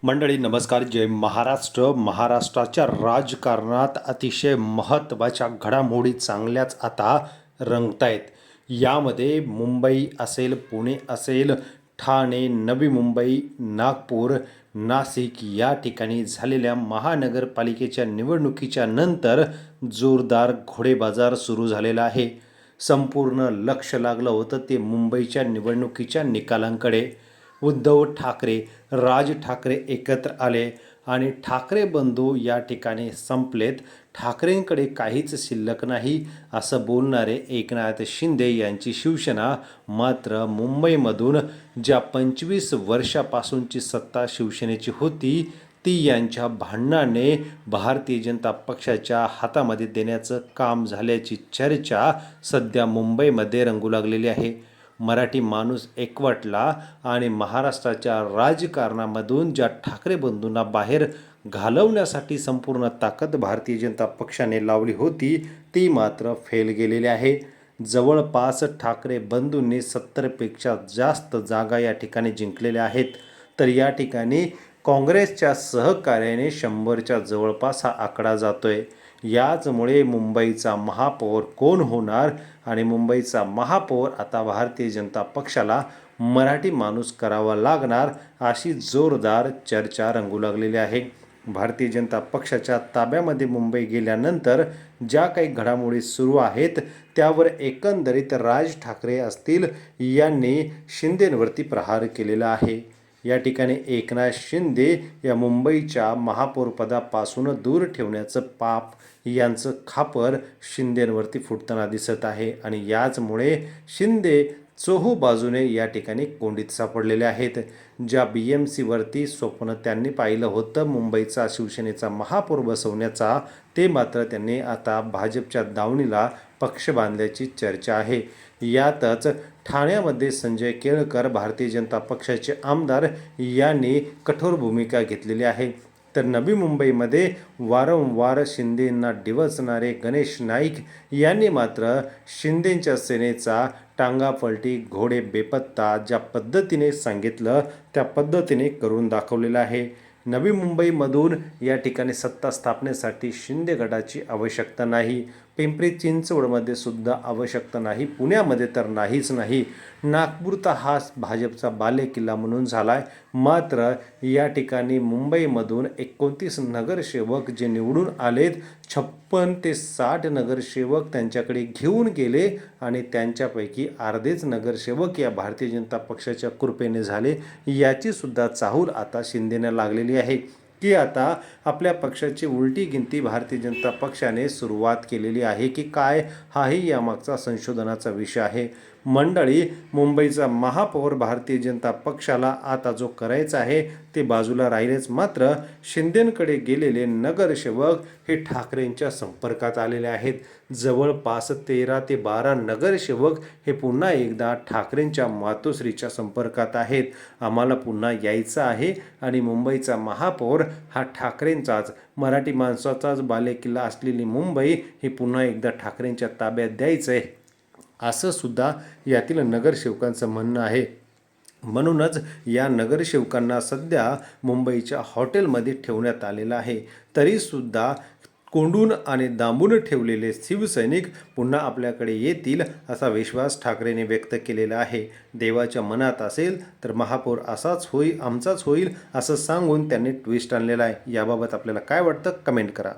मंडळी नमस्कार. जय महाराष्ट्र. महाराष्ट्राच्या राजकारणात अतिशय महत्त्वाच्या घडामोडी चांगल्याच आता रंगतायत. यामध्ये मुंबई असेल, पुणे असेल, ठाणे, नवी मुंबई, नागपूर, नाशिक या ठिकाणी झालेल्या महानगरपालिकेच्या निवडणुकीच्या नंतर जोरदार घोडेबाजार सुरू झालेला आहे. संपूर्ण लक्ष लागलं होतं ते मुंबईच्या निवडणुकीच्या निकालांकडे. उद्धव ठाकरे, राज ठाकरे एकत्र आले आणि ठाकरे बंधू या ठिकाणी संपलेत. ठाकरेंकडे काहीच शिल्लक नाही असं बोलणारे एकनाथ शिंदे यांची शिवसेना मात्र मुंबईमधून ज्या 25 वर्षापासूनची सत्ता शिवसेनेची होती ती यांच्या भांडणाने भारतीय जनता पक्षाच्या हातामध्ये देण्याचं काम झाल्याची चर्चा सध्या मुंबईमध्ये रंगू लागलेली आहे. मराठी माणूस एकवटला आणि महाराष्ट्राच्या राजकारणामधून ज्या ठाकरे बंधूंना बाहेर घालवण्यासाठी संपूर्ण ताकद भारतीय जनता पक्षाने लावली होती ती मात्र फेल गेलेली आहे. जवळपास ठाकरे बंधूंनी 70पेक्षा जास्त जागा या ठिकाणी जिंकलेल्या आहेत. तर या ठिकाणी काँग्रेसच्या सहकार्याने 100च्या जवळपास हा आकडा जातोय. याचमुळे मुंबईचा महापौर कोण होणार आणि मुंबईचा महापौर आता भारतीय जनता पक्षाला मराठी माणूस करावा लागणार अशी जोरदार चर्चा रंगू लागलेली आहे. भारतीय जनता पक्षाच्या ताब्यामध्ये मुंबई गेल्यानंतर ज्या काही घडामोडी सुरू आहेत त्यावर एकंदरीत राज ठाकरे असतील यांनी शिंदेंवरती प्रहार केलेला आहे. या ठिकाणी एकनाथ शिंदे या मुंबईच्या महापौरपदापासून दूर ठेवण्याचं पाप यांचं खापर शिंदेंवरती फुटताना दिसत आहे आणि याचमुळे शिंदे चोहूबाजूने या ठिकाणी कोंडीत सापडलेले आहेत. ज्या BMCवरती स्वप्न त्यांनी पाहिलं होतं मुंबईचा शिवसेनेचा महापौर बसवण्याचा ते मात्र त्यांनी आता भाजपच्या दावणीला पक्ष बांधल्याची चर्चा आहे. यातच ठाण्यामध्ये संजय केळकर भारतीय जनता पक्षाचे आमदार यांनी कठोर भूमिका घेतलेली आहे. तर नवी मुंबईमध्ये वारंवार शिंदेंना डिवचणारे गणेश नाईक यांनी मात्र शिंदेंच्या सेनेचा टांगापलटी घोडे बेपत्ता ज्या पद्धतीने सांगितलं त्या पद्धतीने करून दाखवलेलं आहे. नवी मुंबईमधून या ठिकाणी सत्ता स्थापनेसाठी शिंदे गटाची आवश्यकता नाही. पिंपरी चिंचवडमध्ये सुद्धा आवश्यकता नाही. पुण्यामध्ये तर नाहीच नाही. नागपूर तर हा भाजपचा बालेकिल्ला म्हणून झाला आहे. मात्र या ठिकाणी मुंबईमधून 29 नगरसेवक जे निवडून आलेत 56 ते 60 नगरसेवक त्यांच्याकडे घेऊन गेले आणि त्यांच्यापैकी अर्धेच नगरसेवक या भारतीय जनता पक्षाच्या कृपेने झाले. याची सुद्धा चाहूल आता शिंदेने लागलेली आहे की आता आपल्या पक्षाची उलटी गिनती भारतीय जनता पक्षाने सुरुवात केलेली आहे की काय हाही यामागचा संशोधनाचा विषय आहे. मंडळी मुंबईचा महापौर भारतीय जनता पक्षाला आता जो करायचा आहे ते बाजूला राहिलेच, मात्र शिंदेंकडे गेलेले नगरसेवक हे ठाकरेंच्या संपर्कात आलेले आहेत. जवळपास 13 ते 12 नगरसेवक हे पुन्हा एकदा ठाकरेंच्या मातोश्रीच्या संपर्कात आहेत. आम्हाला पुन्हा यायचं आहे आणि मुंबईचा महापौर हा ठाकरेंचाच, मराठी माणसाचाच बालेकिल्ला असलेली मुंबई हे पुन्हा एकदा ठाकरेंच्या ताब्यात द्यायचं आहे असं सुद्धा यातील नगरसेवकांचं म्हणणं आहे. म्हणूनच या नगरसेवकांना सध्या मुंबईच्या हॉटेलमध्ये ठेवण्यात आलेलं आहे. तरीसुद्धा कोंडून आणि दांबून ठेवलेले शिवसैनिक पुन्हा आपल्याकडे येतील असा विश्वास ठाकरेंनी व्यक्त केलेला आहे. देवाच्या मनात असेल तर महापौर असाच होईल, आमचाच होईल असं सांगून त्यांनी ट्विस्ट आणलेला आहे. याबाबत आपल्याला काय वाटतं कमेंट करा.